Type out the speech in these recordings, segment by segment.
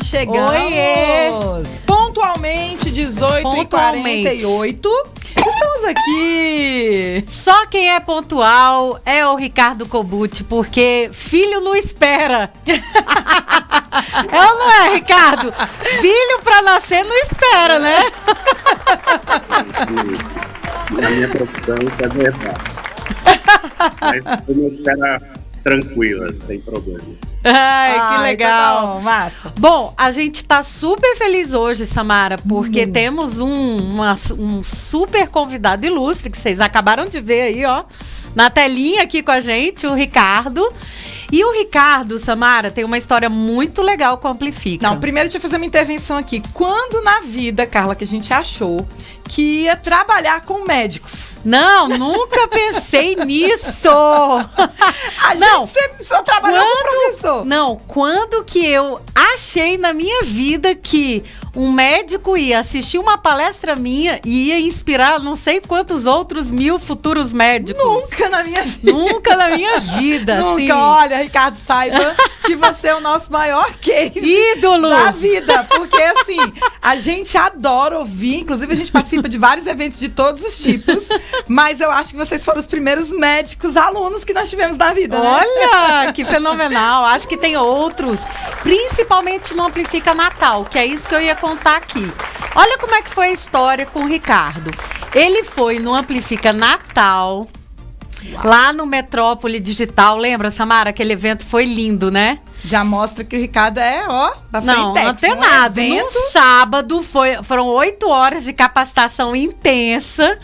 Chegamos! Oiê! Pontualmente, 18h48. Estamos aqui! Só quem é pontual é o Ricardo Kobuti, porque filho não espera. É ou não é, Ricardo? Filho pra nascer não espera, né? Na minha profissão, isso é verdade. Mas eu não espero tranquila, sem problemas. Ai, que legal. Então tá bom, massa. Bom, a gente tá super feliz hoje, Samara, porque temos um super convidado ilustre, que vocês acabaram de ver aí, ó, na telinha aqui com a gente, o Ricardo. E o Ricardo, Samara, tem uma história muito legal com a Amplifica. Não, primeiro deixa eu fazer uma intervenção aqui. Quando na vida, Carla, que a gente achou que ia trabalhar com médicos? Não, nunca pensei nisso. A gente sempre só trabalhou com professor. Não, quando que eu achei na minha vida que um médico ia assistir uma palestra minha e ia inspirar não sei quantos outros 1000 futuros médicos? Nunca na minha vida. Nunca na minha vida, Nunca, assim. olha, Ricardo, saiba que você é o nosso maior case ídolo da vida. Porque, assim, a gente adora ouvir. Inclusive, a gente participa de vários eventos de todos os tipos. Mas eu acho que vocês foram os primeiros médicos alunos que nós tivemos da vida, né? Olha, que fenomenal. Acho que tem outros, principalmente no Amplifica Natal, que é isso que eu ia contar aqui. Olha como é que foi a história com o Ricardo. Ele foi no Amplifica Natal, lá no Metrópole Digital. Lembra, Samara? Aquele evento foi lindo, né? Já mostra que o Ricardo é, ó, da Frentex. Antenado. No sábado foram 8 horas de capacitação intensa.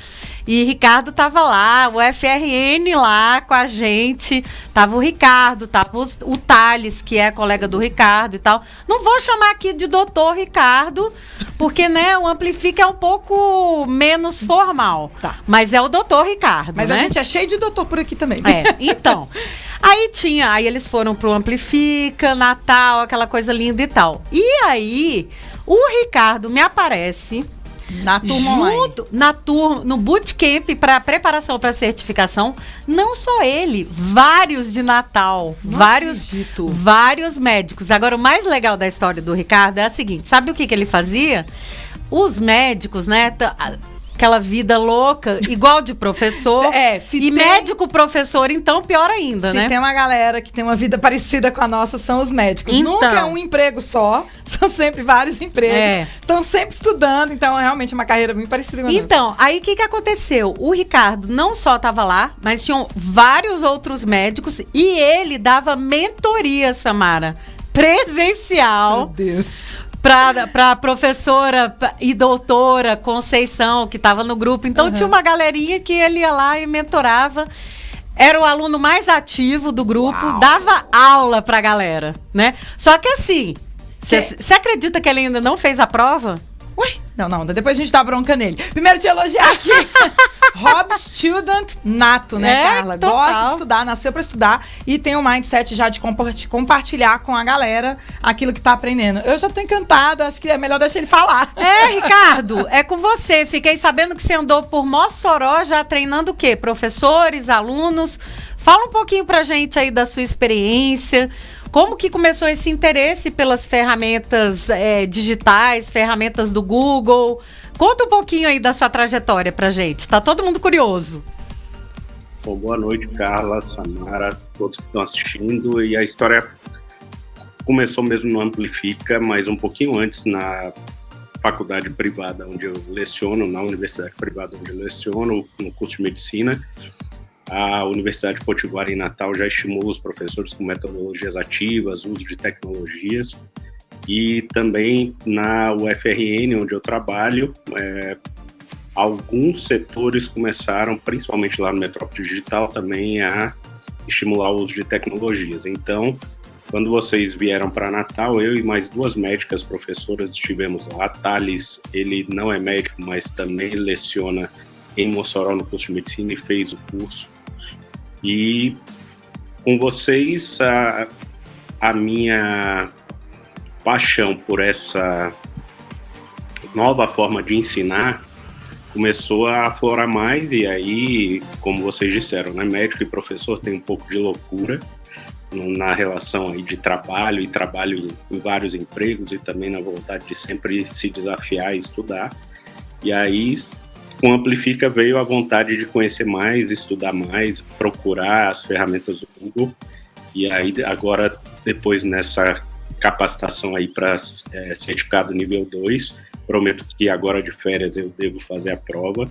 E Ricardo tava lá, o FRN lá com a gente. Tava o Ricardo, tava o Thales, que é colega do Ricardo e tal. Não vou chamar aqui de doutor Ricardo, porque, né, o Amplifica é um pouco menos formal. Tá. Mas é o doutor Ricardo, Mas né? a gente é cheio de doutor por aqui também. Então. Aí eles foram pro Amplifica, Natal, aquela coisa linda e tal. E aí, o Ricardo me aparece Na turma no bootcamp para preparação para certificação, não só ele, vários de Natal, vários médicos. Agora, o mais legal da história do Ricardo é a seguinte, sabe o que ele fazia? Os médicos, né, aquela vida louca, igual de professor, médico professor, então pior ainda, né? Se tem uma galera que tem uma vida parecida com a nossa, são os médicos. Então, nunca é um emprego só, são sempre vários empregos. Estão sempre estudando, então é realmente uma carreira bem parecida com a nossa. Então, aí o que aconteceu? O Ricardo não só estava lá, mas tinham vários outros médicos e ele dava mentoria, Samara, presencial. Meu Deus. Pra professora e doutora Conceição, que estava no grupo. Então, tinha uma galerinha que ele ia lá e mentorava. Era o aluno mais ativo do grupo, dava aula pra galera, né? Só que assim, você acredita que ele ainda não fez a prova? Ué? Não, depois a gente dá bronca nele. Primeiro te elogiar aqui. Rob Student nato, né, Carla? Total. Gosta de estudar, nasceu pra estudar e tem um mindset já de compartilhar com a galera aquilo que tá aprendendo. Eu já tô encantada, acho que é melhor deixar ele falar. Ricardo, é com você. Fiquei sabendo que você andou por Mossoró já treinando o quê? Professores, alunos? Fala um pouquinho pra gente aí da sua experiência. Como que começou esse interesse pelas ferramentas digitais, ferramentas do Google? Conta um pouquinho aí da sua trajetória pra gente. Tá todo mundo curioso. Bom, boa noite, Carla, Samara, todos que estão assistindo. E a história começou mesmo no Amplifica, mas um pouquinho antes na faculdade privada onde eu leciono, na universidade privada onde eu leciono, no curso de medicina. A Universidade Potiguara em Natal já estimula os professores com metodologias ativas, uso de tecnologias. E também na UFRN, onde eu trabalho, alguns setores começaram, principalmente lá no Metrópole Digital, também a estimular o uso de tecnologias. Então, quando vocês vieram para Natal, eu e mais 2 médicas professoras estivemos lá. Thales, ele não é médico, mas também leciona em Mossoró no curso de medicina e fez o curso. E com vocês, a minha paixão por essa nova forma de ensinar começou a aflorar mais, e aí, como vocês disseram, né, médico e professor tem um pouco de loucura, na relação aí de trabalho em vários empregos e também na vontade de sempre se desafiar e estudar. E aí, com Amplifica veio a vontade de conhecer mais, estudar mais, procurar as ferramentas do Google. E aí, agora, depois nessa capacitação aí para certificado nível 2, prometo que agora de férias eu devo fazer a prova,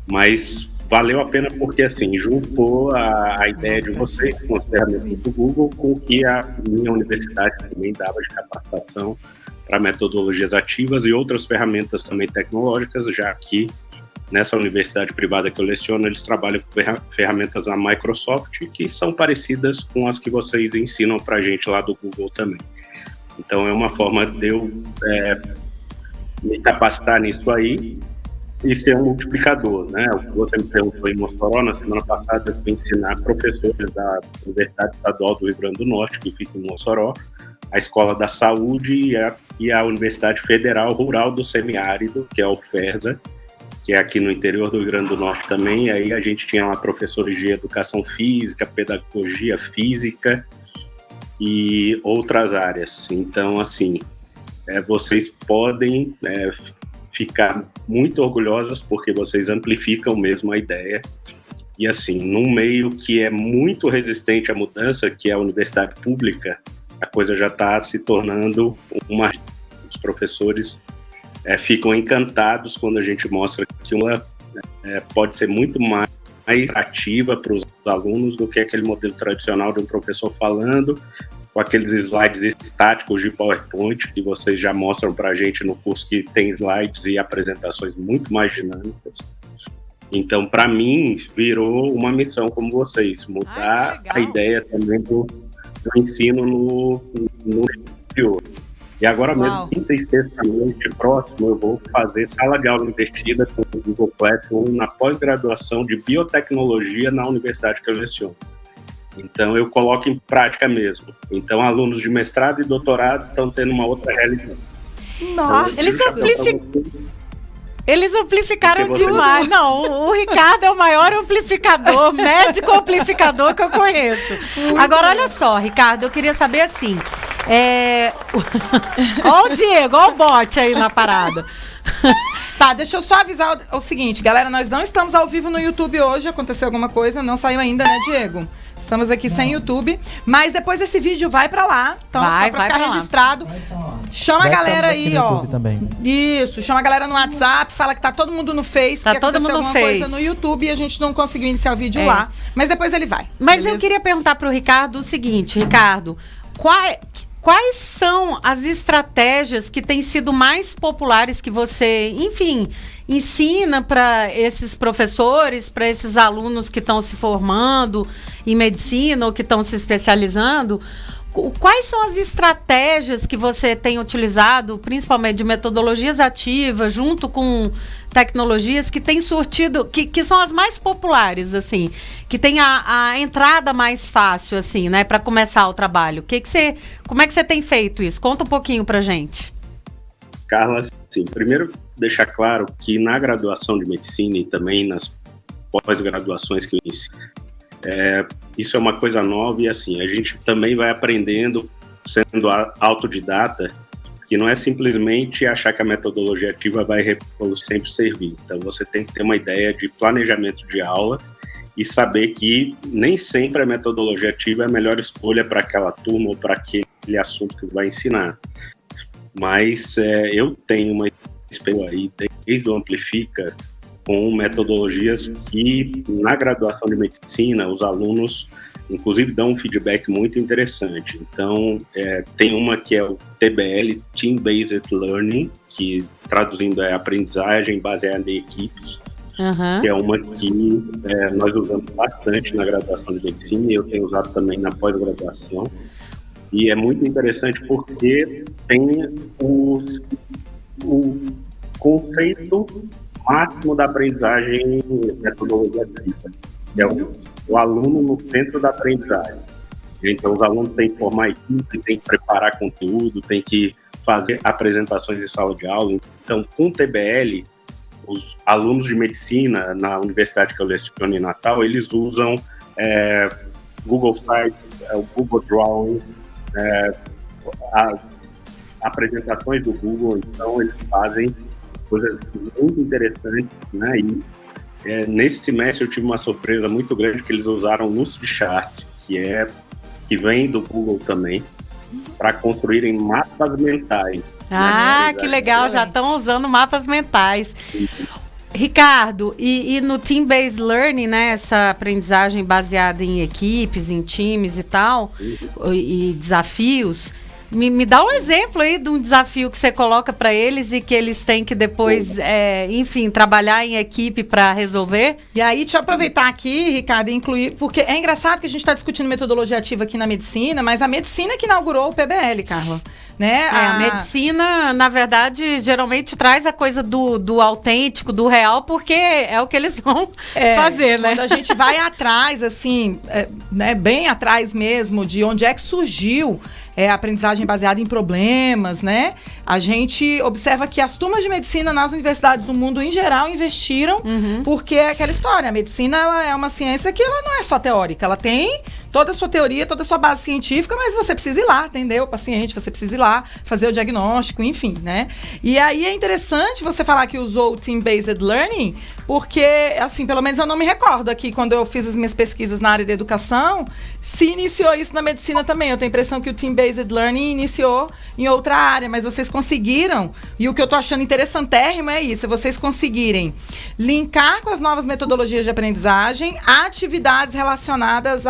mas valeu a pena porque, assim, juntou a ideia de vocês com as ferramentas do Google com o que a minha universidade também dava de capacitação para metodologias ativas e outras ferramentas também tecnológicas, já que nessa universidade privada que eu leciono, eles trabalham com ferramentas da Microsoft que são parecidas com as que vocês ensinam para a gente lá do Google também. Então é uma forma de eu me capacitar nisso aí e ser um multiplicador, né? O que você me perguntou em Mossoró, na semana passada, eu fui ensinar professores da Universidade Estadual do Rio Grande do Norte, que fica em Mossoró, a Escola da Saúde e a Universidade Federal Rural do Semiárido, que é a UFERSA, que é aqui no interior do Rio Grande do Norte também. E aí a gente tinha lá professores de educação física, pedagogia física e outras áreas. Então, assim, vocês podem ficar muito orgulhosas porque vocês amplificam mesmo a ideia. E assim, num meio que é muito resistente à mudança, que é a universidade pública, a coisa já está se tornando os professores ficam encantados quando a gente mostra que uma pode ser muito mais atrativa para os alunos do que aquele modelo tradicional de um professor falando, com aqueles slides estáticos de PowerPoint que vocês já mostram para a gente no curso, que tem slides e apresentações muito mais dinâmicas. Então, para mim, virou uma missão como vocês, mudar a ideia também do ensino no exterior. E agora mesmo, quinta e sexta-noite próximo, eu vou fazer sala de aula investida com o Google Classroom na pós-graduação de biotecnologia na universidade que eu leciono. Então, eu coloco em prática mesmo. Então, alunos de mestrado e doutorado estão tendo uma outra realidade. Nossa! Então, eles amplificaram demais. Não, o Ricardo é o maior amplificador, médico amplificador que eu conheço. Agora, olha só, Ricardo, eu queria saber assim... Olha o Diego, olha o bote aí na parada. Tá, deixa eu só avisar o seguinte, galera, nós não estamos ao vivo no YouTube hoje, aconteceu alguma coisa, não saiu ainda, né, Diego? Estamos aqui sem YouTube, mas depois esse vídeo vai pra lá, então só pra ficar registrado. Chama a galera aí, ó. Isso, chama a galera no WhatsApp, fala que tá todo mundo no Face, tá todo mundo no Face. Coisa no YouTube e a gente não conseguiu iniciar o vídeo lá, mas depois ele vai. Mas beleza? Eu queria perguntar pro Ricardo o seguinte, Ricardo, quais são as estratégias que têm sido mais populares que você, enfim, ensina para esses professores, para esses alunos que estão se formando em medicina ou que estão se especializando? Quais são as estratégias que você tem utilizado, principalmente de metodologias ativas, junto com tecnologias que têm surtido, que são as mais populares, assim, que tem a entrada mais fácil, assim, né, para começar o trabalho? Como é que você tem feito isso? Conta um pouquinho pra gente. Carla, assim, primeiro deixar claro que na graduação de medicina e também nas pós-graduações que eu ensino, isso é uma coisa nova e assim, a gente também vai aprendendo, sendo autodidata, que não é simplesmente achar que a metodologia ativa vai sempre servir. Então você tem que ter uma ideia de planejamento de aula e saber que nem sempre a metodologia ativa é a melhor escolha para aquela turma ou para aquele assunto que vai ensinar. Mas eu tenho uma experiência aí, desde o Amplifica, com metodologias que, na graduação de medicina, os alunos, inclusive, dão um feedback muito interessante. Então, tem uma que é o TBL, Team Based Learning, que, traduzindo, é aprendizagem baseada em equipes, que é uma que nós usamos bastante na graduação de medicina e eu tenho usado também na pós-graduação. E é muito interessante porque tem o conceito máximo da aprendizagem metodologia ativa, que é o aluno no centro da aprendizagem. Então, os alunos têm que formar equipe, têm que preparar conteúdo, têm que fazer apresentações em sala de aula. Então, com o TBL, os alunos de medicina na universidade que eu leciono em Natal, eles usam Google Slides, o Google Drawing, as apresentações do Google. Então eles fazem coisas muito interessantes, né? E nesse semestre eu tive uma surpresa muito grande que eles usaram o Lucidchart, que vem do Google também, para construírem mapas mentais. Ah, que legal, já estão usando mapas mentais. Ricardo, e no Team-Based Learning, né, essa aprendizagem baseada em equipes, em times e tal, e desafios, me dá um exemplo aí de um desafio que você coloca para eles e que eles têm que depois, enfim, trabalhar em equipe para resolver. E aí, deixa eu aproveitar aqui, Ricardo, e incluir, porque é engraçado que a gente está discutindo metodologia ativa aqui na medicina, mas a medicina que inaugurou o PBL, Carla. Né? A medicina, na verdade, geralmente traz a coisa do autêntico, do real, porque é o que eles vão fazer, né? Quando a gente vai atrás, assim, né, bem atrás mesmo, de onde é que surgiu a aprendizagem baseada em problemas, né? A gente observa que as turmas de medicina nas universidades do mundo, em geral, investiram, porque é aquela história, a medicina ela é uma ciência que ela não é só teórica, ela tem toda a sua teoria, toda a sua base científica, mas você precisa ir lá atender o paciente, você precisa ir lá fazer o diagnóstico, enfim, né? E aí é interessante você falar que usou o Team-Based Learning, porque, assim, pelo menos eu não me recordo aqui, quando eu fiz as minhas pesquisas na área da educação, se iniciou isso na medicina também. Eu tenho a impressão que o Team-Based Learning iniciou em outra área, mas vocês conseguiram, e o que eu tô achando interessantérrimo é isso, vocês conseguirem linkar com as novas metodologias de aprendizagem atividades relacionadas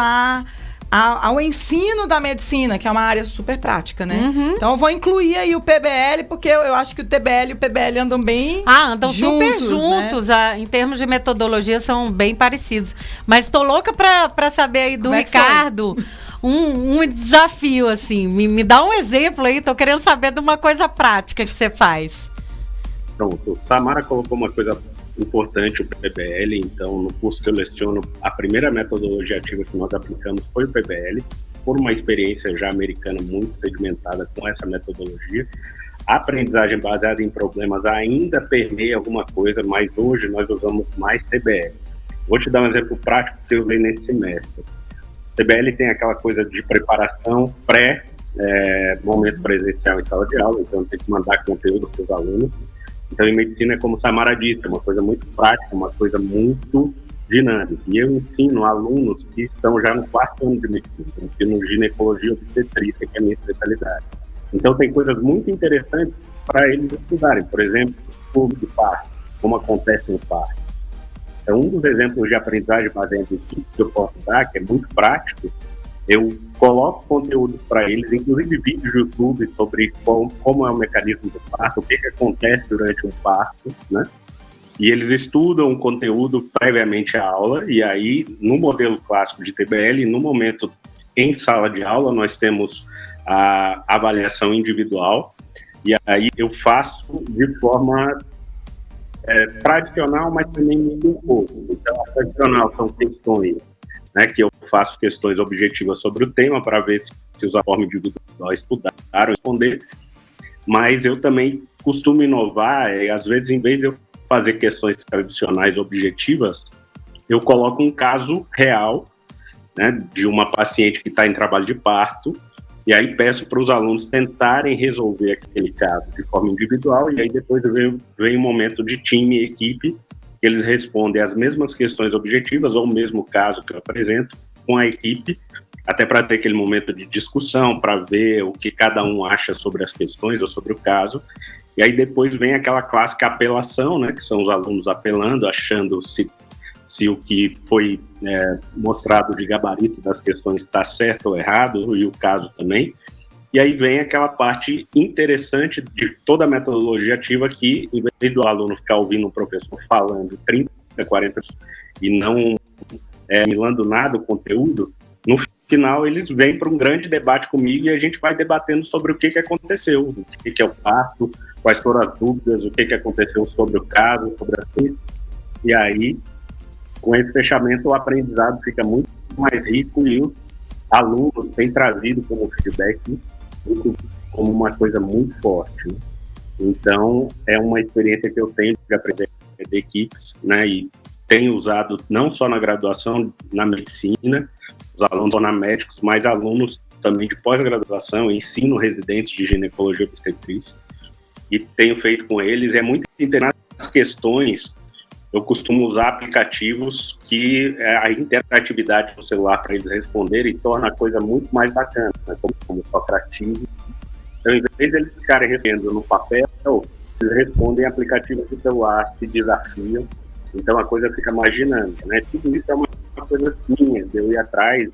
ao ensino da medicina, que é uma área super prática, né? Então eu vou incluir aí o PBL, porque eu acho que o TBL e o PBL andam bem andam super juntos, né? Em termos de metodologia são bem parecidos. Mas tô louca pra saber aí do Ricardo um desafio, assim. Me dá um exemplo aí, tô querendo saber de uma coisa prática que você faz. Pronto, Samara colocou uma coisa importante, o PBL. Então, no curso que eu leciono, a primeira metodologia ativa que nós aplicamos foi o PBL, por uma experiência já americana muito sedimentada com essa metodologia. A aprendizagem baseada em problemas ainda permeia alguma coisa, mas hoje nós usamos mais TBL. Vou te dar um exemplo prático que eu usei nesse semestre. TBL tem aquela coisa de preparação momento presencial em sala de aula, então tem que mandar conteúdo para os alunos. Então, em medicina, como Samara disse, é uma coisa muito prática, uma coisa muito dinâmica. E eu ensino alunos que estão já no 4º ano de medicina. Eu ensino ginecologia e obstetrícia, que é a minha especialidade. Então, tem coisas muito interessantes para eles estudarem. Por exemplo, fluxo de parto, como acontece no parto. Então, um dos exemplos de aprendizagem baseada em equipe que eu posso dar, que é muito prático, eu coloco conteúdos para eles, inclusive vídeos do YouTube sobre como é o mecanismo do parto, o que acontece durante um parto, né? E eles estudam o conteúdo previamente à aula, e aí, no modelo clássico de TBL, no momento em sala de aula, nós temos a avaliação individual, e aí eu faço de forma tradicional, mas também um pouco. Então, a tradicional são questões, né, que eu faço questões objetivas sobre o tema para ver se os forma individual estudaram, responder. Mas eu também costumo inovar, às vezes, em vez de eu fazer questões tradicionais objetivas, eu coloco um caso real, né, de uma paciente que está em trabalho de parto, e aí peço para os alunos tentarem resolver aquele caso de forma individual, e aí depois vem um momento de time e equipe, eles respondem as mesmas questões objetivas ou o mesmo caso que eu apresento com a equipe, até para ter aquele momento de discussão, para ver o que cada um acha sobre as questões ou sobre o caso. E aí depois vem aquela clássica apelação, né, que são os alunos apelando, achando se o que foi mostrado de gabarito das questões está certo ou errado, e o caso também. E aí vem aquela parte interessante de toda a metodologia ativa que, em vez do aluno ficar ouvindo um professor falando 30, 40 e não milando nada o conteúdo, no final eles vêm para um grande debate comigo e a gente vai debatendo sobre o que aconteceu, o que é o parto, quais foram as dúvidas, o que aconteceu sobre o caso, sobre a ciência. E aí, com esse fechamento, o aprendizado fica muito mais rico e os alunos têm trazido como feedback como uma coisa muito forte, né? Então, é uma experiência que eu tenho de aprender de equipes, né? E tenho usado não só na graduação, na medicina. Os alunos tornar médicos, mas alunos também de pós-graduação, ensino residentes de ginecologia e obstetrícia, e tenho feito com eles. É muito interessante as questões. Eu costumo usar aplicativos que a interatividade do celular para eles responderem torna a coisa muito mais bacana, né? Como o Socratismo. Então, em vez de eles ficarem respondendo no papel, eles respondem em aplicativos do celular, se desafiam. Então a coisa fica mais dinâmica, né? Tudo isso é uma coisa minha, de eu ir atrás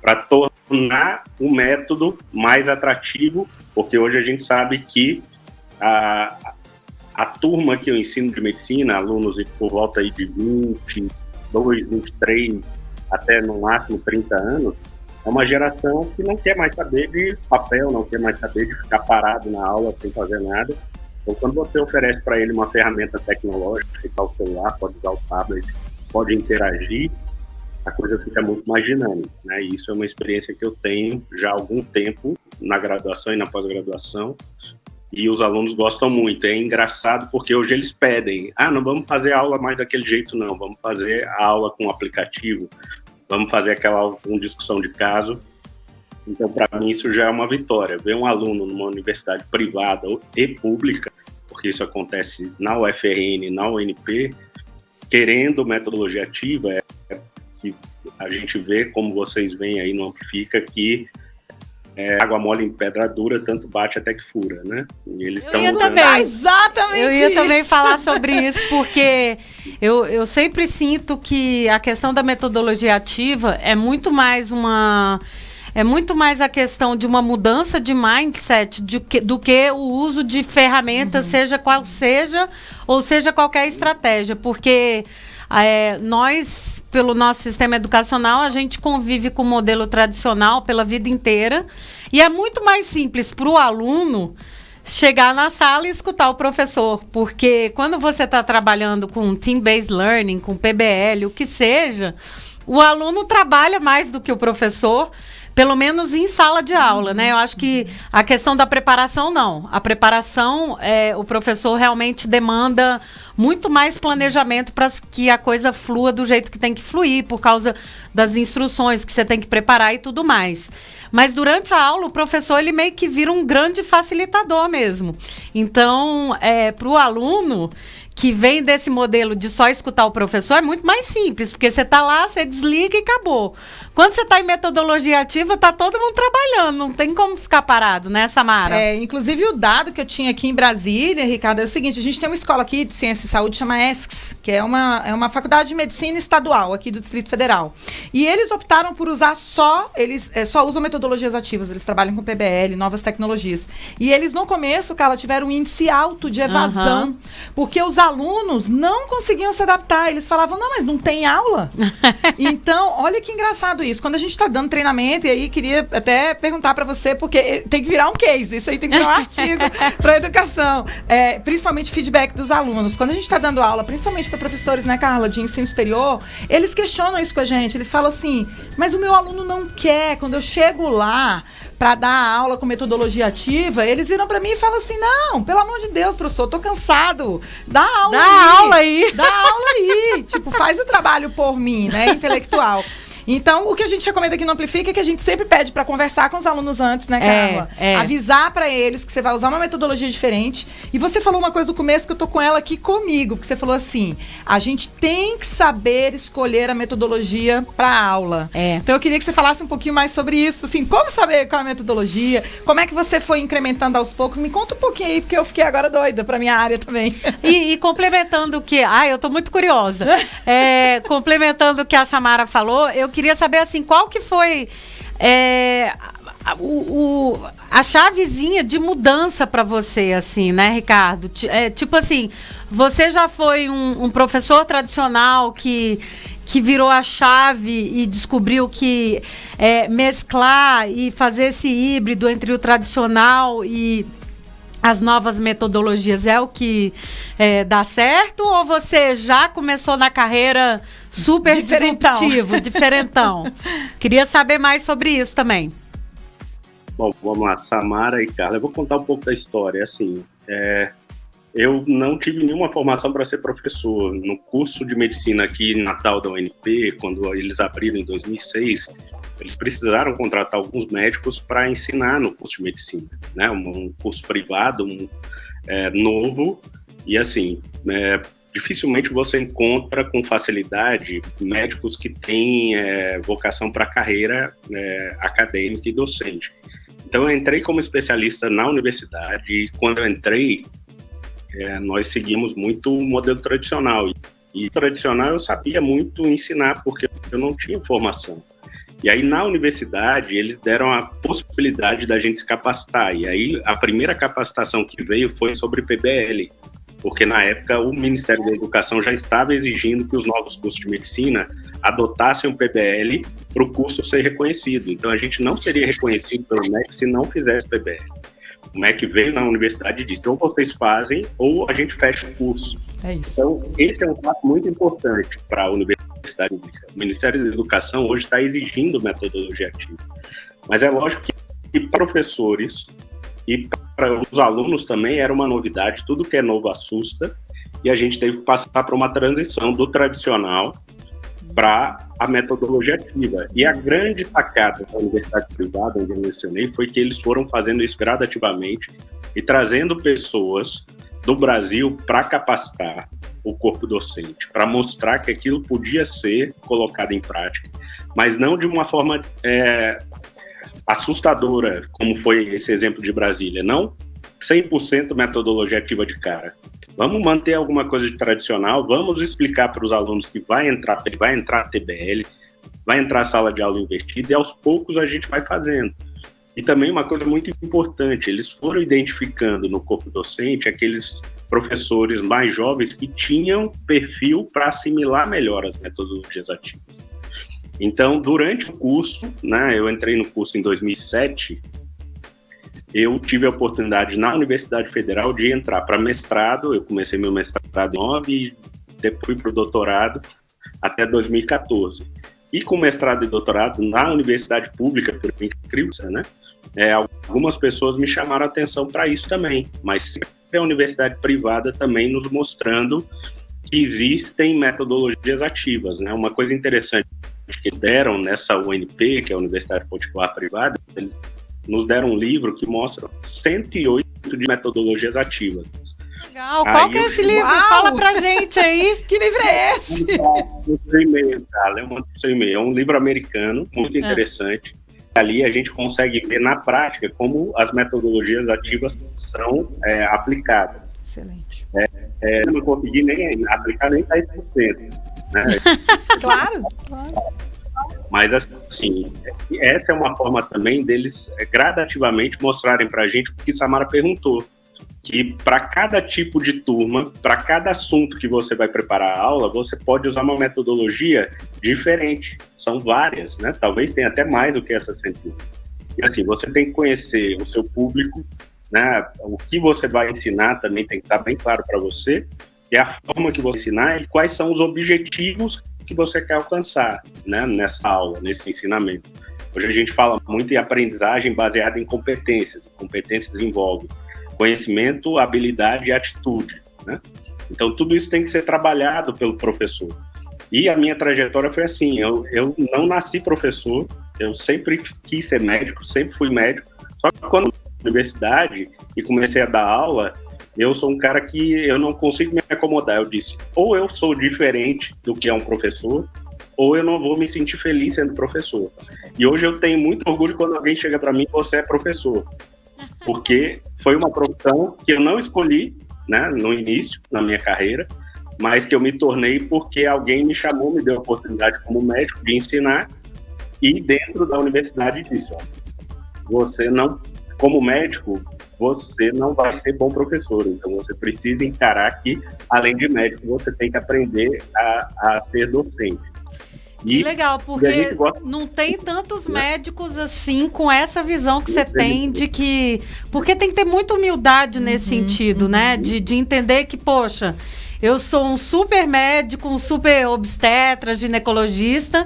para tornar o método mais atrativo, porque hoje a gente sabe que a turma que eu ensino de medicina, alunos por volta aí de 22, 23, até no máximo 30 anos, é uma geração que não quer mais saber de papel, não quer mais saber de ficar parado na aula sem fazer nada. Então, quando você oferece para ele uma ferramenta tecnológica, usar o celular, pode usar o tablet, pode interagir, a coisa fica muito mais dinâmica, né? E isso é uma experiência que eu tenho já há algum tempo na graduação e na pós-graduação, e os alunos gostam muito. É engraçado porque hoje eles pedem, não vamos fazer a aula mais daquele jeito não, vamos fazer a aula com aplicativo, vamos fazer aquela aula com discussão de caso. Então, para mim, isso já é uma vitória. Ver um aluno numa universidade privada e pública, porque isso acontece na UFRN, na UNP, querendo metodologia ativa, que a gente vê, como vocês veem aí no Amplifica, que água mole em pedra dura, tanto bate até que fura, né? E eles estão exatamente. Eu ia também falar sobre isso, porque eu sempre sinto que a questão da metodologia ativa é muito mais a questão de uma mudança de mindset do que o uso de ferramentas, seja qual seja, ou seja qualquer estratégia. Porque nós, pelo nosso sistema educacional, a gente convive com o modelo tradicional pela vida inteira. E é muito mais simples para o aluno chegar na sala e escutar o professor. Porque quando você está trabalhando com Team-Based Learning, com PBL, o que seja, o aluno trabalha mais do que o professor, pelo menos em sala de aula, né? Eu acho que a questão da preparação, não. A preparação, o professor realmente demanda muito mais planejamento para que a coisa flua do jeito que tem que fluir, por causa das instruções que você tem que preparar e tudo mais. Mas durante a aula, o professor ele meio que vira um grande facilitador mesmo. Então, para o aluno que vem desse modelo de só escutar o professor, é muito mais simples, porque você está lá, você desliga e acabou. Quando você está em metodologia ativa, está todo mundo trabalhando, não tem como ficar parado, né, Samara? Inclusive o dado que eu tinha aqui em Brasília, Ricardo, é o seguinte: a gente tem uma escola aqui de Ciência e Saúde, chama ESCS, que é uma faculdade de medicina estadual aqui do Distrito Federal. E eles optaram por usar eles só usam metodologias ativas, eles trabalham com PBL, novas tecnologias. E eles, no começo, Carla, tiveram um índice alto de evasão, porque os alunos não conseguiam se adaptar. Eles falavam, não, mas não tem aula. Então, olha que engraçado isso. Quando a gente está dando treinamento, e aí queria até perguntar para você, porque tem que virar um case, isso aí tem que virar um artigo para educação. Principalmente feedback dos alunos. Quando a gente está dando aula, principalmente para professores, né, Carla, de ensino superior, eles questionam isso com a gente. Eles falam assim, mas o meu aluno não quer. Quando eu chego lá para dar aula com metodologia ativa, eles viram para mim e falam assim, não, pelo amor de Deus, professor, tô cansado. Dá aula aí. Tipo, faz o trabalho por mim, né, intelectual. Então, o que a gente recomenda aqui no Amplifica é que a gente sempre pede para conversar com os alunos antes, né, Carla? Avisar para eles que você vai usar uma metodologia diferente. E você falou uma coisa no começo que eu tô com ela aqui comigo, que você falou assim, a gente tem que saber escolher a metodologia para aula. Então, eu queria que você falasse um pouquinho mais sobre isso, assim, como saber qual é a metodologia, como é que você foi incrementando aos poucos. Me conta um pouquinho aí, porque eu fiquei agora doida para minha área também. E complementando o que... eu tô muito curiosa. Complementando o que a Samara falou, eu queria saber, assim, qual que foi a chavezinha de mudança para você, assim, né, Ricardo? Tipo assim, você já foi um professor tradicional que virou a chave e descobriu que mesclar e fazer esse híbrido entre o tradicional e as novas metodologias é o que dá certo? Ou você já começou na carreira super disruptivo, diferentão? Queria saber mais sobre isso também. Bom, vamos lá, Samara e Carla. Eu vou contar um pouco da história. Assim, eu não tive nenhuma formação para ser professor. No curso de medicina aqui em Natal da UNP, quando eles abriram em 2006, eles precisaram contratar alguns médicos para ensinar no curso de medicina, né? Um curso privado, novo, e assim, dificilmente você encontra com facilidade médicos que têm vocação para carreira acadêmica e docente. Então, eu entrei como especialista na universidade e quando eu entrei, nós seguimos muito o modelo tradicional. E tradicional eu sabia muito ensinar, porque eu não tinha formação. E aí, na universidade, eles deram a possibilidade da gente se capacitar. E aí, a primeira capacitação que veio foi sobre PBL, porque na época o Ministério da Educação já estava exigindo que os novos cursos de medicina adotassem o PBL para o curso ser reconhecido. Então, a gente não seria reconhecido pelo MEC se não fizesse PBL. O MEC veio na universidade e disse, ou vocês fazem, ou a gente fecha o curso. É isso. Então, esse é um fato muito importante para a universidade pública. O Ministério da Educação hoje está exigindo metodologia ativa. Mas é lógico que para professores e para os alunos também era uma novidade, tudo que é novo assusta, e a gente teve que passar por uma transição do tradicional para a metodologia ativa. E a grande sacada da universidade privada, onde eu mencionei, foi que eles foram fazendo isso gradativamente e trazendo pessoas do Brasil para capacitar o corpo docente, para mostrar que aquilo podia ser colocado em prática, mas não de uma forma assustadora, como foi esse exemplo de Brasília, não 100% metodologia ativa de cara. Vamos manter alguma coisa de tradicional, vamos explicar para os alunos que vai entrar TBL, vai entrar sala de aula invertida e aos poucos a gente vai fazendo. E também uma coisa muito importante, eles foram identificando no corpo docente aqueles professores mais jovens que tinham perfil para assimilar melhor as metodologias ativas. Então, durante o curso, né, eu entrei no curso em 2007, eu tive a oportunidade na Universidade Federal de entrar para mestrado. Eu comecei meu mestrado em 2009 e depois fui para o doutorado até 2014. E com mestrado e doutorado na universidade pública, por incrível, né? Algumas pessoas me chamaram a atenção para isso também, mas sempre a universidade privada também nos mostrando que existem metodologias ativas, né? Uma coisa interessante que deram nessa UNP, que é a Universidade Particular Privada, eles nos deram um livro que mostra 108 de metodologias ativas. Legal, qual que é esse livro? Uau! Fala pra gente aí. Que livro é esse? É um livro americano, muito interessante. Ali a gente consegue ver na prática como as metodologias ativas são aplicadas. Excelente. Eu não consegui nem aplicar nem 10%. Né? Claro. Mas, assim, essa é uma forma também deles gradativamente mostrarem para a gente o que Samara perguntou, que para cada tipo de turma, para cada assunto que você vai preparar a aula, você pode usar uma metodologia diferente. São várias, né? Talvez tenha até mais do que essas 101. E, assim, você tem que conhecer o seu público, né? O que você vai ensinar também tem que estar bem claro para você, e a forma que você ensinar e quais são os objetivos que você quer alcançar, né, nessa aula, nesse ensinamento. Hoje a gente fala muito em aprendizagem baseada em competências. Competências envolvem conhecimento, habilidade e atitude, né? Então, tudo isso tem que ser trabalhado pelo professor. E a minha trajetória foi assim, eu não nasci professor, eu sempre quis ser médico, sempre fui médico, só que quando eu fui na universidade e comecei a dar aula, eu sou um cara que eu não consigo me acomodar. Eu disse, ou eu sou diferente do que é um professor, ou eu não vou me sentir feliz sendo professor. E hoje eu tenho muito orgulho quando alguém chega para mim, você é professor. Porque foi uma profissão que eu não escolhi, né, no início, na minha carreira, mas que eu me tornei porque alguém me chamou, me deu a oportunidade como médico de ensinar, e dentro da universidade disse, ó, você não, como médico, você não vai ser bom professor, então você precisa encarar que, além de médico, você tem que aprender a ser docente. Que legal, porque não tem tantos médicos assim, com essa visão que você tem de que... Porque tem que ter muita humildade nesse sentido, né? De entender que, poxa, eu sou um super médico, um super obstetra, ginecologista,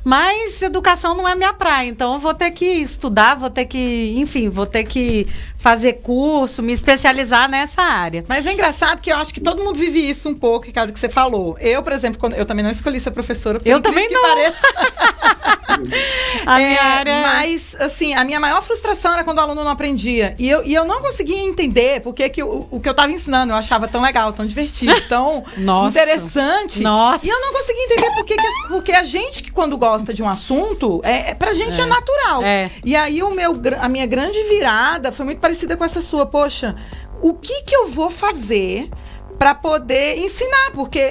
mas educação não é minha praia, então eu vou ter que estudar, vou ter que fazer curso, me especializar nessa área. Mas é engraçado que eu acho que todo mundo vive isso um pouco, Ricardo, que você falou. Eu, por exemplo, eu também não escolhi ser professora. Eu também não. A minha área... Mas, assim, a minha maior frustração era quando o aluno não aprendia. E eu não conseguia entender porque que o que eu estava ensinando eu achava tão legal, tão divertido, tão interessante. Nossa. E eu não conseguia entender porque a gente que quando gosta de um assunto, pra gente é natural. E aí a minha grande virada foi muito parecida com essa sua. Poxa, o que eu vou fazer para poder ensinar? Porque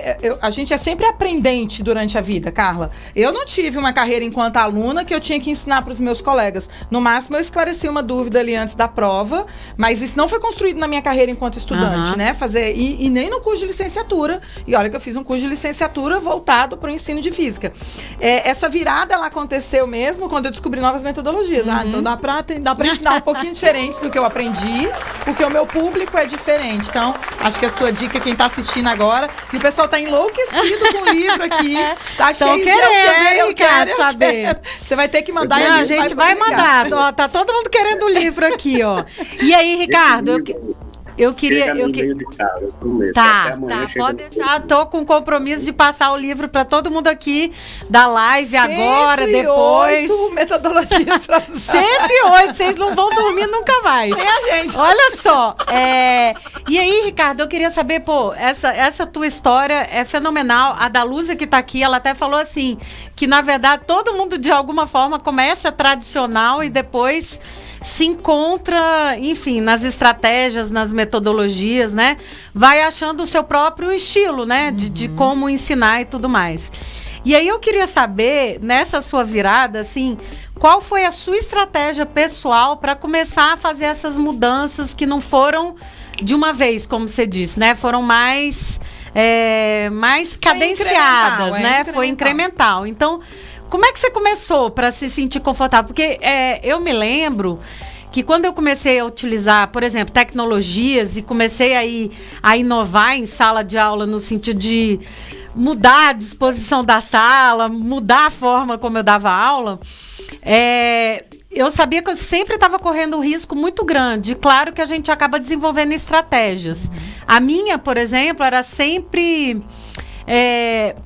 a gente é sempre aprendente durante a vida, Carla. Eu não tive uma carreira enquanto aluna que eu tinha que ensinar para os meus colegas. No máximo, eu esclareci uma dúvida ali antes da prova, mas isso não foi construído na minha carreira enquanto estudante, né? E nem no curso de licenciatura. E olha que eu fiz um curso de licenciatura voltado para o ensino de física. Essa virada, ela aconteceu mesmo quando eu descobri novas metodologias. Então dá para ensinar um pouquinho diferente do que eu aprendi, porque o meu público é diferente. Então, acho que a sua dica, quem tá assistindo agora, e o pessoal tá enlouquecido com o livro aqui, tá cheio de eu quero saber. Você vai ter que mandar. A gente vai mandar. Ó, tá todo mundo querendo o livro aqui, ó. E aí, Ricardo, eu queria... Tá, pode deixar. Tô com compromisso de passar o livro para todo mundo aqui da live agora, depois. 108 metodologias pra usar. 108, vocês não vão dormir nunca mais. Nem a gente. Olha só. E aí, Ricardo, eu queria saber, essa tua história é fenomenal. A da Lúcia que tá aqui, ela até falou assim, que na verdade todo mundo de alguma forma começa tradicional e depois se encontra, enfim, nas estratégias, nas metodologias, né? Vai achando o seu próprio estilo, né? De como ensinar e tudo mais. E aí eu queria saber, nessa sua virada, assim, qual foi a sua estratégia pessoal para começar a fazer essas mudanças que não foram de uma vez, como você disse, né? Foram mais cadenciadas, né? Foi incremental. Então, como é que você começou para se sentir confortável? Porque eu me lembro que quando eu comecei a utilizar, por exemplo, tecnologias e comecei a inovar em sala de aula no sentido de mudar a disposição da sala, mudar a forma como eu dava aula, eu sabia que eu sempre estava correndo um risco muito grande. Claro que a gente acaba desenvolvendo estratégias. A minha, por exemplo, era sempre...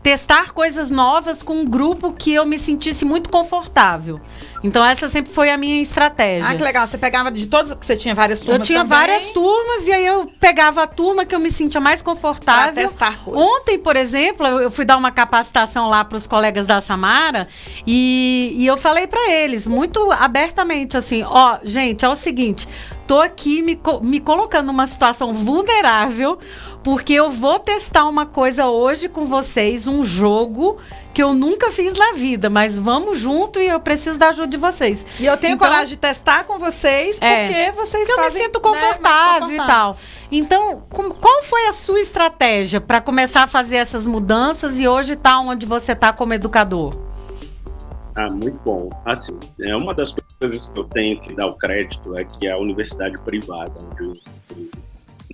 testar coisas novas com um grupo que eu me sentisse muito confortável. Então essa sempre foi a minha estratégia. Ah, que legal. Você pegava de todas, porque você tinha várias turmas. Eu tinha várias turmas e aí eu pegava a turma que eu me sentia mais confortável. Pra testar coisas. Ontem, por exemplo, eu fui dar uma capacitação lá para os colegas da Samara e eu falei para eles muito abertamente assim, gente, é o seguinte, tô aqui me colocando numa situação vulnerável, porque eu vou testar uma coisa hoje com vocês, um jogo que eu nunca fiz na vida, mas vamos junto e eu preciso da ajuda de vocês. E eu tenho coragem de testar com vocês, porque vocês eu me sinto confortável, e tal. Então, qual foi a sua estratégia para começar a fazer essas mudanças e hoje tá onde você tá como educador? Muito bom. Assim, uma das coisas que eu tenho que dar o crédito é que a universidade privada, onde eu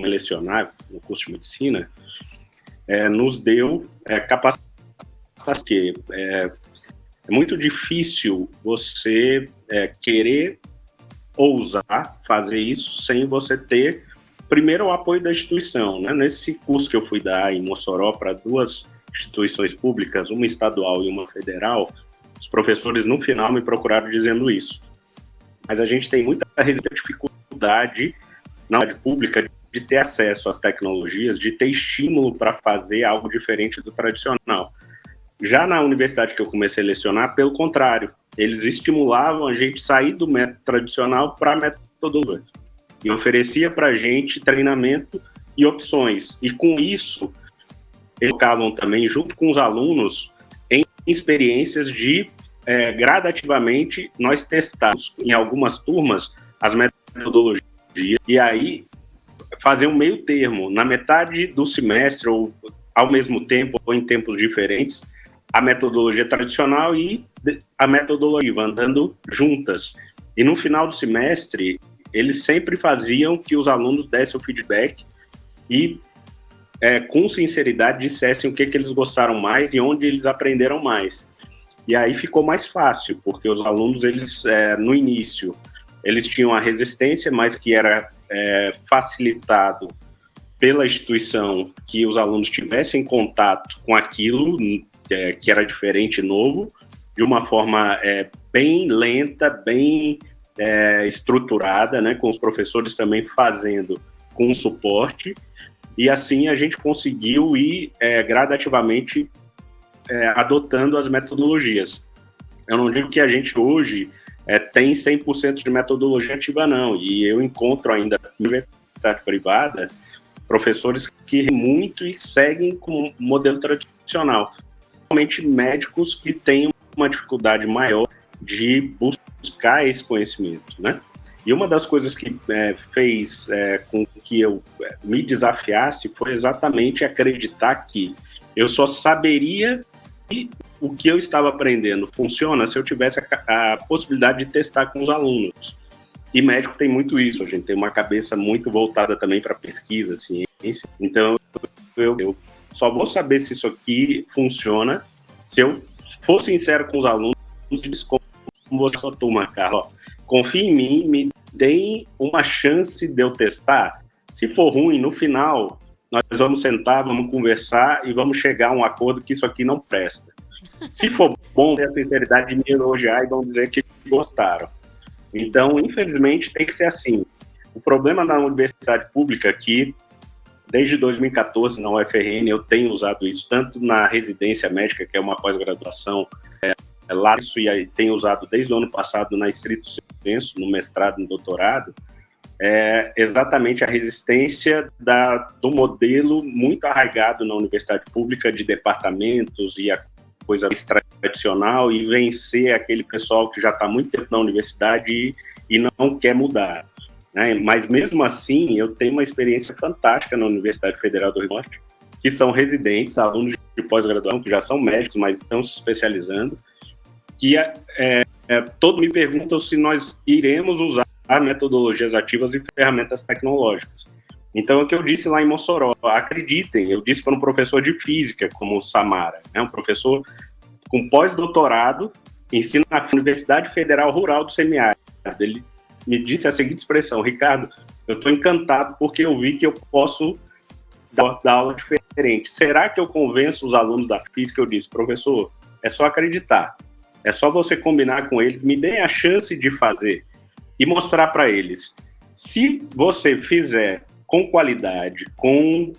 lecionar no curso de medicina, nos deu capacidade. Que é muito difícil você querer ousar fazer isso sem você ter, primeiro, o apoio da instituição, né? Nesse curso que eu fui dar em Mossoró para 2 instituições públicas, uma estadual e uma federal, os professores no final me procuraram dizendo isso. Mas a gente tem muita dificuldade na área pública de ter acesso às tecnologias, de ter estímulo para fazer algo diferente do tradicional. Já na universidade que eu comecei a lecionar, pelo contrário, eles estimulavam a gente sair do método tradicional para a metodologia e oferecia para a gente treinamento e opções. E com isso, eles colocavam também, junto com os alunos, em experiências de, gradativamente, nós testarmos em algumas turmas as metodologias e aí fazer um meio termo, na metade do semestre ou ao mesmo tempo ou em tempos diferentes, a metodologia tradicional e a metodologia andando juntas. E no final do semestre, eles sempre faziam que os alunos dessem o feedback e, com sinceridade, dissessem o que eles gostaram mais e onde eles aprenderam mais. E aí ficou mais fácil, porque os alunos, eles no início, eles tinham a resistência, mas que era facilitado pela instituição que os alunos tivessem contato com aquilo que era diferente e novo, de uma forma bem lenta, bem estruturada, né, com os professores também fazendo com suporte, e assim a gente conseguiu ir gradativamente adotando as metodologias. Eu não digo que a gente hoje tem 100% de metodologia ativa, não, e eu encontro ainda na universidade privada professores que muito e seguem com o modelo tradicional, principalmente médicos que têm uma dificuldade maior de buscar esse conhecimento, né? E uma das coisas que fez com que eu me desafiasse foi exatamente acreditar que eu só saberia que o que eu estava aprendendo funciona se eu tivesse a possibilidade de testar com os alunos. E médico tem muito isso, a gente tem uma cabeça muito voltada também para pesquisa, ciência. Então, eu só vou saber se isso aqui funciona se eu for sincero com os alunos e como você, sua turma, Carla, confie em mim, me deem uma chance de eu testar. Se for ruim, no final, nós vamos sentar, vamos conversar e vamos chegar a um acordo que isso aqui não presta. Se for bom, ter a sinceridade de me elogiar e vão dizer que gostaram. Então, infelizmente, tem que ser assim. O problema na universidade pública aqui, desde 2014, na UFRN, eu tenho usado isso, tanto na residência médica, que é uma pós-graduação, lá, isso, e aí tenho usado desde o ano passado na estrito sensu, no mestrado e no doutorado, exatamente a resistência do modelo muito arraigado na universidade pública de departamentos e a coisa mais tradicional, e vencer aquele pessoal que já está há muito tempo na universidade e não quer mudar, né? Mas mesmo assim, eu tenho uma experiência fantástica na Universidade Federal do Rio Grande do Norte, que são residentes, alunos de pós-graduação, que já são médicos, mas estão se especializando, que todos me perguntam se nós iremos usar metodologias ativas e ferramentas tecnológicas. Então, é o que eu disse lá em Mossoró, acreditem, eu disse para um professor de física, como o Samara, um professor com pós-doutorado, ensina na Universidade Federal Rural do Semiárido. Ele me disse a seguinte expressão: Ricardo, eu estou encantado porque eu vi que eu posso dar aula diferente. Será que eu convenço os alunos da física? Eu disse, professor, é só acreditar, é só você combinar com eles, me dê a chance de fazer e mostrar para eles. Se você fizer com qualidade, com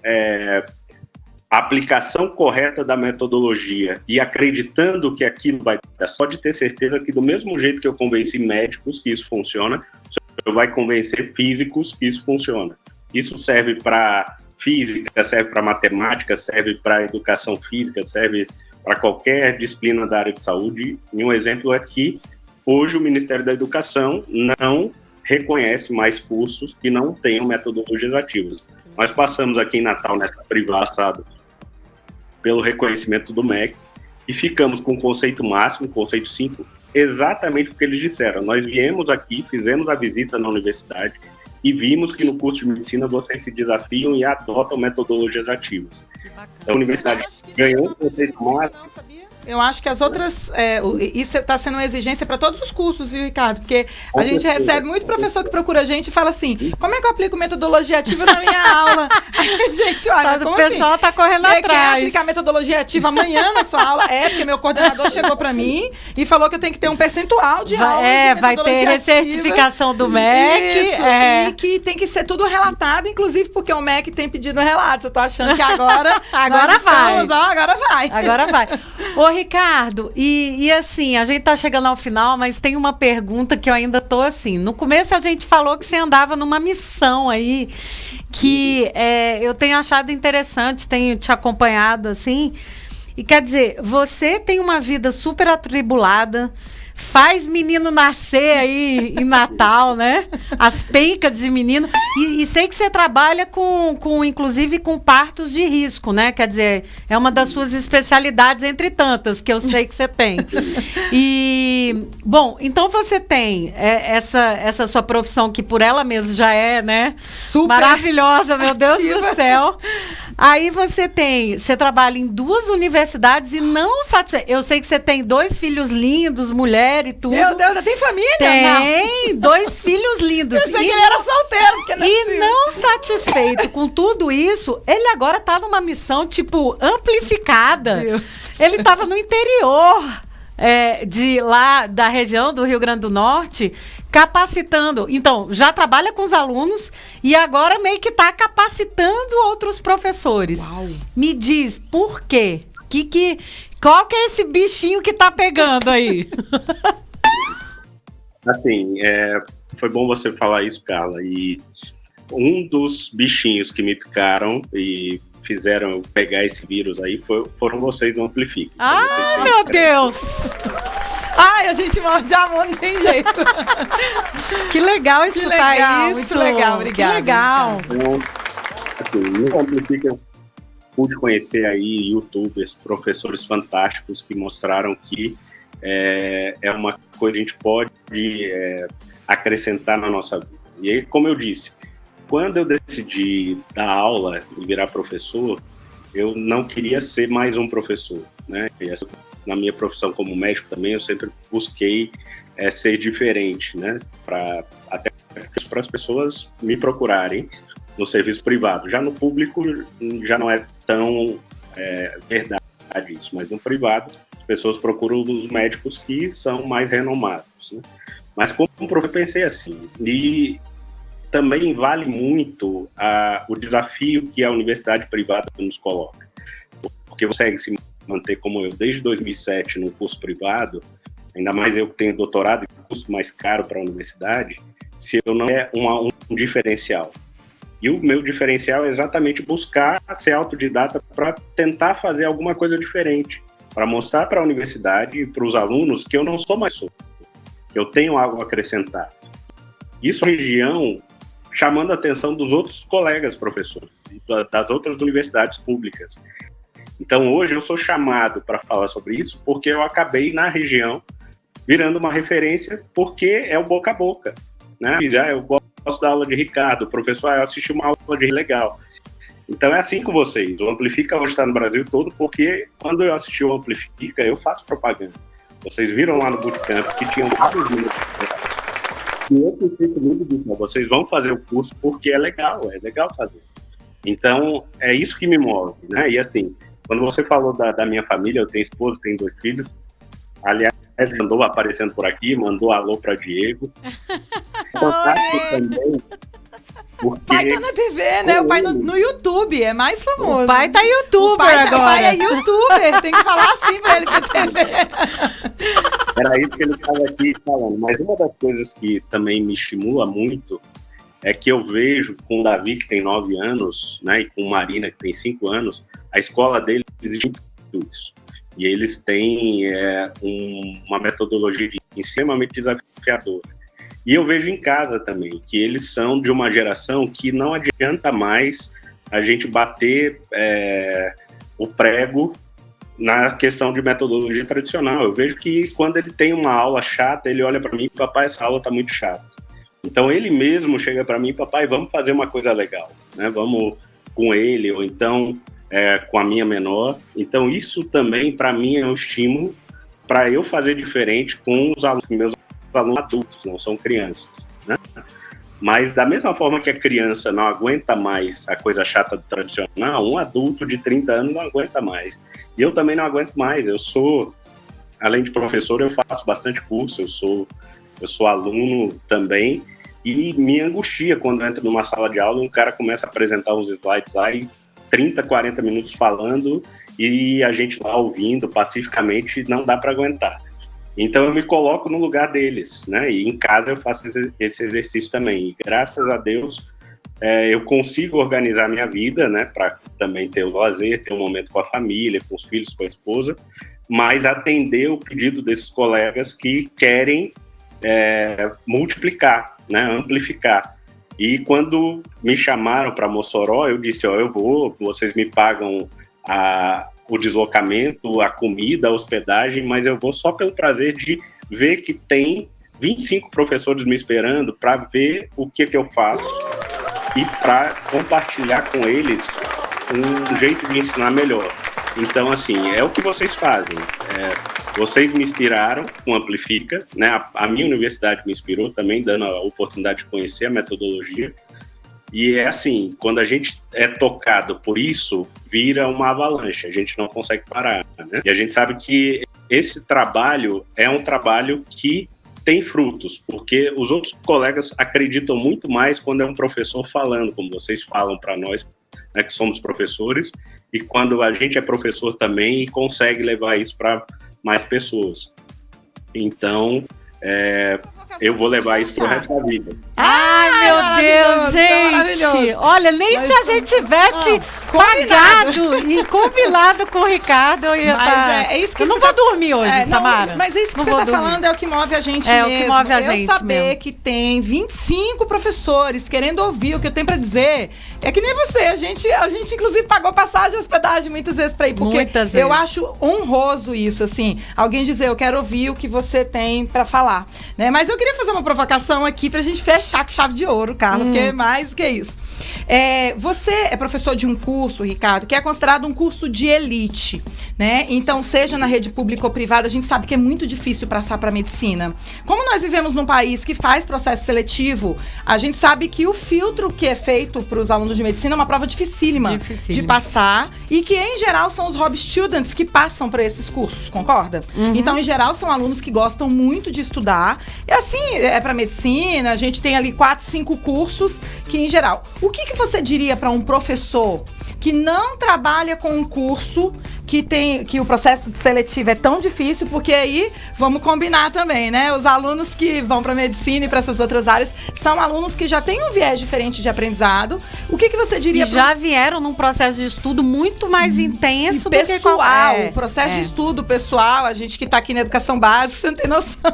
a aplicação correta da metodologia e acreditando que aquilo vai dar, pode ter certeza que do mesmo jeito que eu convenci médicos que isso funciona, você vai convencer físicos que isso funciona. Isso serve para física, serve para matemática, serve para educação física, serve para qualquer disciplina da área de saúde. E um exemplo é que hoje o Ministério da Educação não reconhece mais cursos que não tenham metodologias ativas. Nós passamos aqui em Natal, nessa privada, pelo reconhecimento do MEC, e ficamos com o conceito máximo, conceito 5, exatamente o que eles disseram. Nós viemos aqui, fizemos a visita na universidade e vimos que no curso de medicina vocês se desafiam e adotam metodologias ativas. A universidade ganhou o conceito máximo. Eu acho que as outras... isso está sendo uma exigência para todos os cursos, viu, Ricardo? Porque a gente recebe muito professor que procura a gente e fala assim, como é que eu aplico metodologia ativa na minha aula? Gente, olha, o pessoal está correndo atrás. Você quer aplicar metodologia ativa amanhã na sua aula? Porque meu coordenador chegou para mim e falou que eu tenho que ter um percentual de aulas. Vai ter recertificação do MEC. Isso, e que tem que ser tudo relatado, inclusive porque o MEC tem pedido relatos. Eu tô achando que agora... agora vai. Agora vai. Ô, Ricardo, e assim, a gente tá chegando ao final, mas tem uma pergunta que eu ainda tô assim. No começo a gente falou que você andava numa missão aí, que eu tenho achado interessante, tenho te acompanhado assim. E quer dizer, você tem uma vida super atribulada, faz menino nascer aí em Natal, né? As pencas de menino. E sei que você trabalha inclusive com partos de risco, né? Quer dizer, é uma das suas especialidades entre tantas que eu sei que você tem. E, bom, então você tem essa sua profissão que por ela mesma já é, né? Super maravilhosa, meu Deus do céu. Aí você trabalha em 2 universidades e não satisfeito. Eu sei que você tem 2 filhos lindos, mulher e tudo. Meu Deus, tem família? Tem, 2 filhos lindos. Eu sei que ele era solteiro. Porque não satisfeito com tudo isso, ele agora tá numa missão, tipo, amplificada. Deus. Ele tava no interior de lá, da região do Rio Grande do Norte, capacitando. Então, já trabalha com os alunos e agora meio que está capacitando outros professores. Uau. Me diz, por quê? Qual que é esse bichinho que tá pegando aí? Assim, foi bom você falar isso, Carla. E um dos bichinhos que me picaram e fizeram eu pegar esse vírus aí foram vocês do Amplifique. Ah, meu Deus! Ai, a gente de amor não tem jeito. Que legal escutar isso. Muito legal, obrigada. Que legal. Então, assim, no Amplifique eu pude conhecer aí youtubers, professores fantásticos que mostraram que é uma coisa que a gente pode acrescentar na nossa vida. E aí, como eu disse, quando eu decidi dar aula e virar professor, eu não queria ser mais um professor, né? Na minha profissão como médico também, eu sempre busquei ser diferente, né? Até para as pessoas me procurarem no serviço privado. Já no público já não é tão verdade isso, mas no privado as pessoas procuram os médicos que são mais renomados, né? Mas como professor, eu pensei assim, e também vale muito o desafio que a universidade privada nos coloca. Porque você consegue se manter como eu desde 2007 no curso privado, ainda mais eu que tenho doutorado e custo mais caro para a universidade, se eu não um diferencial. E o meu diferencial é exatamente buscar ser autodidata para tentar fazer alguma coisa diferente, para mostrar para a universidade e para os alunos que eu não sou mais sou, que eu tenho algo a acrescentar. Isso é região chamando a atenção dos outros colegas professores, das outras universidades públicas. Então, hoje eu sou chamado para falar sobre isso porque eu acabei na região virando uma referência porque é o boca a boca, né? Eu gosto da aula de Ricardo, o professor, eu assisti uma aula de legal. Então, é assim com vocês. O Amplifica hoje está no Brasil todo porque quando eu assisti o Amplifica, eu faço propaganda. Vocês viram lá no Bootcamp que tinham vários minutos. E eu fico muito difícil. Vocês vão fazer o curso porque é legal fazer. Então, é isso que me move, né? E assim, quando você falou da minha família, eu tenho esposa, tenho 2 filhos. Aliás, andou aparecendo por aqui, mandou alô para Diego. Fantástico também. O pai tá na TV, né? O pai no YouTube, é mais famoso. O pai tá youtuber agora. O pai é youtuber, tem que falar assim pra ele pra TV. Era isso que ele estava aqui falando. Mas uma das coisas que também me estimula muito é que eu vejo com o Davi, que tem 9 anos, né, e com Marina, que tem 5 anos, a escola deles exige tudo isso. E eles têm uma metodologia de extremamente desafiadora. E eu vejo em casa também, que eles são de uma geração que não adianta mais a gente bater o prego na questão de metodologia tradicional. Eu vejo que quando ele tem uma aula chata, ele olha para mim e papai, essa aula está muito chata. Então ele mesmo chega para mim, papai, vamos fazer uma coisa legal, né? Vamos com ele, ou então com a minha menor. Então isso também, para mim, é um estímulo para eu fazer diferente com os alunos, meus alunos adultos, não são crianças, né? Mas da mesma forma que a criança não aguenta mais a coisa chata do tradicional, um adulto de 30 anos não aguenta mais. E eu também não aguento mais. Eu sou, além de professor, eu faço bastante curso, eu sou aluno também, e me angustia quando eu entro numa sala de aula e um cara começa a apresentar uns slides lá e 30, 40 minutos falando e a gente lá ouvindo pacificamente, não dá para aguentar. Então eu me coloco no lugar deles, né? E em casa eu faço esse exercício também. E graças a Deus eu consigo organizar minha vida, né? Para também ter o lazer, ter um momento com a família, com os filhos, com a esposa, mas atender o pedido desses colegas que querem multiplicar, né? Amplificar. E quando me chamaram para Mossoró, eu disse, eu vou, vocês me pagam o deslocamento, a comida, a hospedagem, mas eu vou só pelo prazer de ver que tem 25 professores me esperando para ver o que eu faço e para compartilhar com eles um jeito de ensinar melhor. Então, assim, é o que vocês fazem. Vocês me inspiraram com Amplifica, né? A minha universidade me inspirou também, dando a oportunidade de conhecer a metodologia. E é assim, quando a gente é tocado por isso, vira uma avalanche, a gente não consegue parar, né? E a gente sabe que esse trabalho é um trabalho que tem frutos, porque os outros colegas acreditam muito mais quando é um professor falando, como vocês falam para nós, né, que somos professores, e quando a gente é professor também e consegue levar isso para mais pessoas. Então, eu vou levar isso pro resto da vida. Ai, meu Deus, gente! Olha, nem se a gente tivesse pagado e combinado com o Ricardo, eu ia estar... isso que eu não vou dormir hoje, Samara. Mas isso que você está falando é o que move a gente mesmo. É o que move a gente saber mesmo. Que tem 25 professores querendo ouvir o que eu tenho para dizer. É que nem você, a gente inclusive pagou passagem e hospedagem muitas vezes para ir, porque eu acho honroso isso, assim, alguém dizer, eu quero ouvir o que você tem para falar, né? Mas eu queria fazer uma provocação aqui pra gente fechar com chave de ouro, Carla, porque é mais que isso. Você é professor de um curso, Ricardo, que é considerado um curso de elite, né? Então, seja na rede pública ou privada, a gente sabe que é muito difícil passar para medicina. Como nós vivemos num país que faz processo seletivo, a gente sabe que o filtro que é feito para os alunos de medicina é uma prova dificílima de passar, e que, em geral, são os Rob Students que passam para esses cursos, concorda? Então, em geral, são alunos que gostam muito de estudar. E assim, para medicina, a gente tem ali 4, 5 cursos que, em geral... O que você diria para um professor que não trabalha com um curso que o processo seletivo é tão difícil, porque aí, vamos combinar também, né? Os alunos que vão para medicina e para essas outras áreas são alunos que já têm um viés diferente de aprendizado. O que você diria? Já vieram num processo de estudo muito mais intenso do que o processo de estudo pessoal, a gente que está aqui na educação básica, você não tem noção.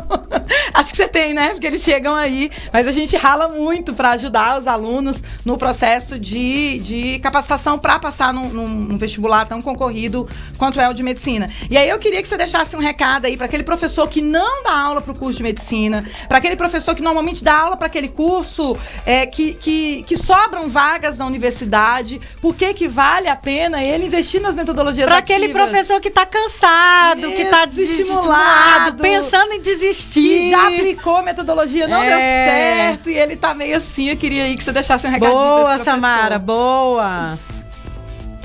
Acho que você tem, né? Porque eles chegam aí, mas a gente rala muito para ajudar os alunos no processo de capacitação para passar num vestibular tão concorrido quanto é o de medicina. E aí eu queria que você deixasse um recado aí para aquele professor que não dá aula para o curso de medicina, para aquele professor que normalmente dá aula para aquele curso, que sobram vagas na universidade, por que vale a pena ele investir nas metodologias ativas? Para aquele professor que está cansado, que está desestimulado, pensando em desistir. Que já aplicou metodologia, não deu certo, e ele tá meio assim. Eu queria aí que você deixasse um recadinho para esse professor. Boa, Samara, boa!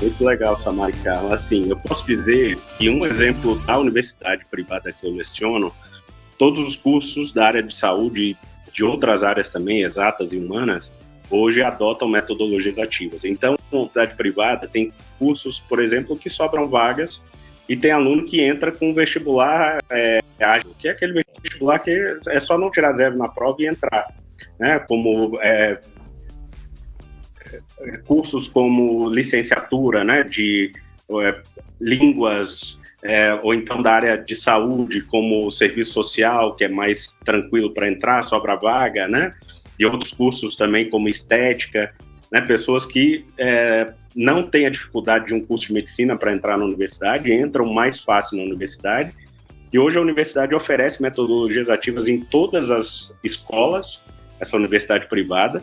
Muito legal, Samara e Carla. Assim, eu posso dizer que um exemplo da universidade privada que eu leciono, todos os cursos da área de saúde, de outras áreas também, exatas e humanas, hoje adotam metodologias ativas. Então, na universidade privada tem cursos, por exemplo, que sobram vagas e tem aluno que entra com vestibular ágil, que é aquele vestibular que é só não tirar 0 na prova e entrar, né? Como... cursos como licenciatura, né, de línguas, ou então da área de saúde, como serviço social, que é mais tranquilo para entrar, sobra vaga, né, e outros cursos também como estética, né, pessoas que não têm a dificuldade de um curso de medicina para entrar na universidade, entram mais fácil na universidade, e hoje a universidade oferece metodologias ativas em todas as escolas, essa universidade privada,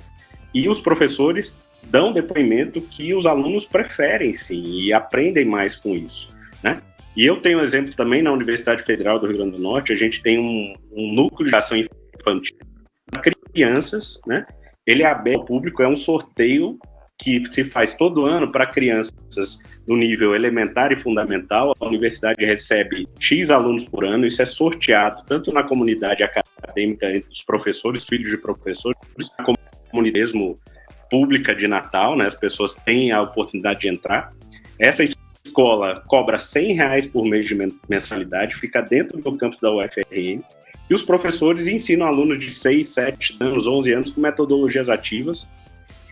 e os professores dão depoimento que os alunos preferem, sim, e aprendem mais com isso, né? E eu tenho um exemplo também na Universidade Federal do Rio Grande do Norte, a gente tem um núcleo de ação infantil para crianças, né? Ele é aberto ao público, é um sorteio que se faz todo ano para crianças do nível elementar e fundamental. A universidade recebe X alunos por ano, isso é sorteado tanto na comunidade acadêmica, entre os professores, filhos de professores, na comunidade mesmo pública de Natal, né? As pessoas têm a oportunidade de entrar. Essa escola cobra R$100 por mês de mensalidade, fica dentro do campus da UFRN, e os professores ensinam alunos de 6, 7 anos, 11 anos com metodologias ativas,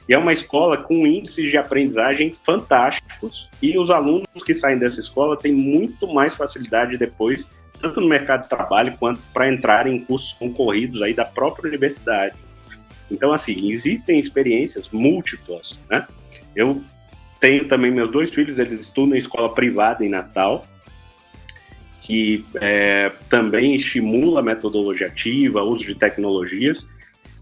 e é uma escola com índices de aprendizagem fantásticos, e os alunos que saem dessa escola têm muito mais facilidade depois, tanto no mercado de trabalho, quanto para entrar em cursos concorridos aí da própria universidade. Então, assim, existem experiências múltiplas, né? Eu tenho também meus 2 filhos, eles estudam em escola privada em Natal, que também estimula a metodologia ativa, uso de tecnologias,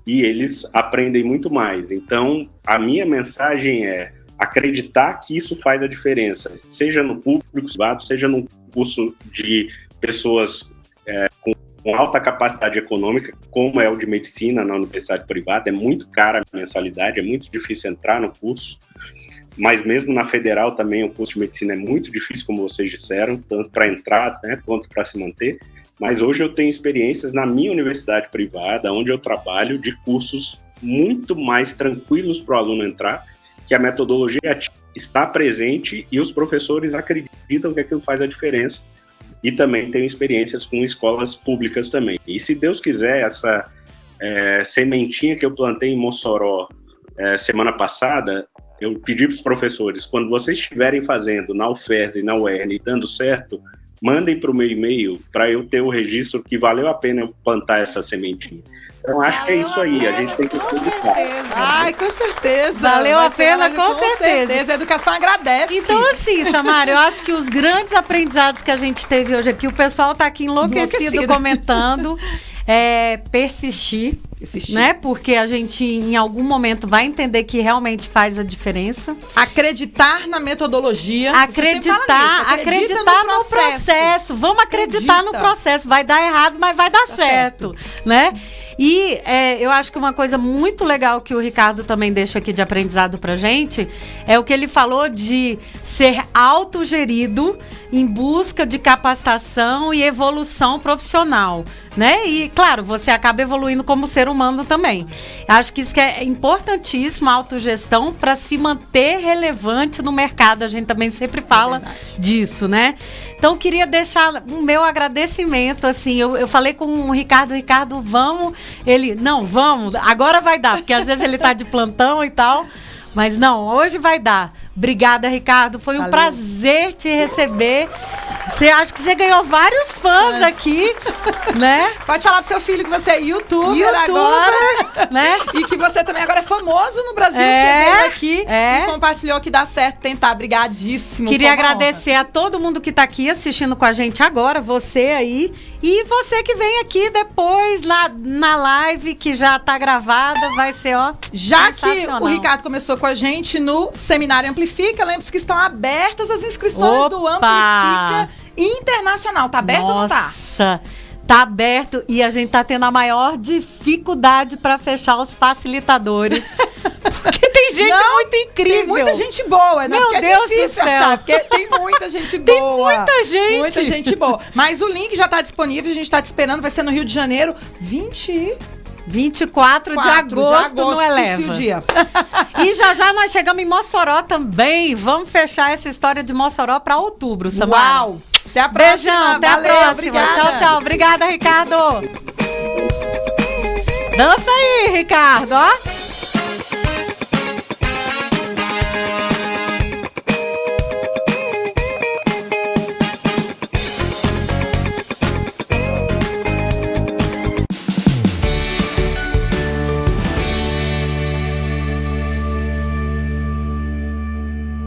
e eles aprendem muito mais. Então, a minha mensagem é, acreditar que isso faz a diferença, seja no público privado, seja num curso de pessoas com alta capacidade econômica, como é o de medicina na universidade privada. É muito cara a mensalidade, é muito difícil entrar no curso, mas mesmo na federal também o curso de medicina é muito difícil, como vocês disseram, tanto para entrar, né, quanto para se manter. Mas hoje eu tenho experiências na minha universidade privada, onde eu trabalho, de cursos muito mais tranquilos para o aluno entrar, que a metodologia está presente e os professores acreditam que aquilo faz a diferença. E também tenho experiências com escolas públicas também. E se Deus quiser, essa sementinha que eu plantei em Mossoró semana passada, eu pedi para os professores, quando vocês estiverem fazendo na UFES e na UERN dando certo, mandem para o meu e-mail para eu ter o registro que valeu a pena eu plantar essa sementinha. Então, acho que é isso aí, a gente tem que publicar. Ai, com certeza. Valeu a pena, com certeza. A educação agradece. Então, assim, Samara, eu acho que os grandes aprendizados que a gente teve hoje aqui, o pessoal tá aqui enlouquecido comentando, persistir, né? Porque a gente, em algum momento, vai entender que realmente faz a diferença. Acreditar na metodologia. Acreditar no processo. Vamos acreditar no processo. Vai dar errado, mas vai dar certo, né? E eu acho que uma coisa muito legal que o Ricardo também deixa aqui de aprendizado pra gente é o que ele falou de ser autogerido em busca de capacitação e evolução profissional, né? E, claro, você acaba evoluindo como ser humano também. Acho que isso que é importantíssimo, a autogestão, para se manter relevante no mercado. A gente também sempre fala disso, né? Então, queria deixar o meu agradecimento, assim, eu falei com o Ricardo, vamos? Ele, não, vamos, agora vai dar, porque às vezes ele tá de plantão e tal, mas não, hoje vai dar. Obrigada, Ricardo, foi um prazer te receber. Acho que você ganhou vários fãs aqui, né? Pode falar pro seu filho que você é youtuber agora, né? E que você também agora é famoso no Brasil, que veio aqui e compartilhou que dá certo tentar. Brigadíssimo. Queria agradecer a todo mundo que tá aqui assistindo com a gente agora, você aí, e você que vem aqui depois na live que já tá gravada, vai ser, já que o Ricardo começou com a gente no Seminário Amplifica, lembre-se que estão abertas as inscrições do Amplifica Internacional. Tá aberto ou não tá? Nossa, tá aberto e a gente tá tendo a maior dificuldade para fechar os facilitadores. Porque tem gente muito incrível. Tem muita gente boa, né? Meu porque Deus é difícil do céu. achar, porque tem muita gente boa. Tem muita gente. Muita gente boa. Mas o link já tá disponível, a gente tá te esperando, vai ser no Rio de Janeiro, 24 de agosto no Eleva. Dia. E já nós chegamos em Mossoró também. Vamos fechar essa história de Mossoró para outubro, Samara. Uau! Até a próxima. Beijão, até a próxima. Obrigada. Tchau. Obrigada, Ricardo. Dança aí, Ricardo, ó.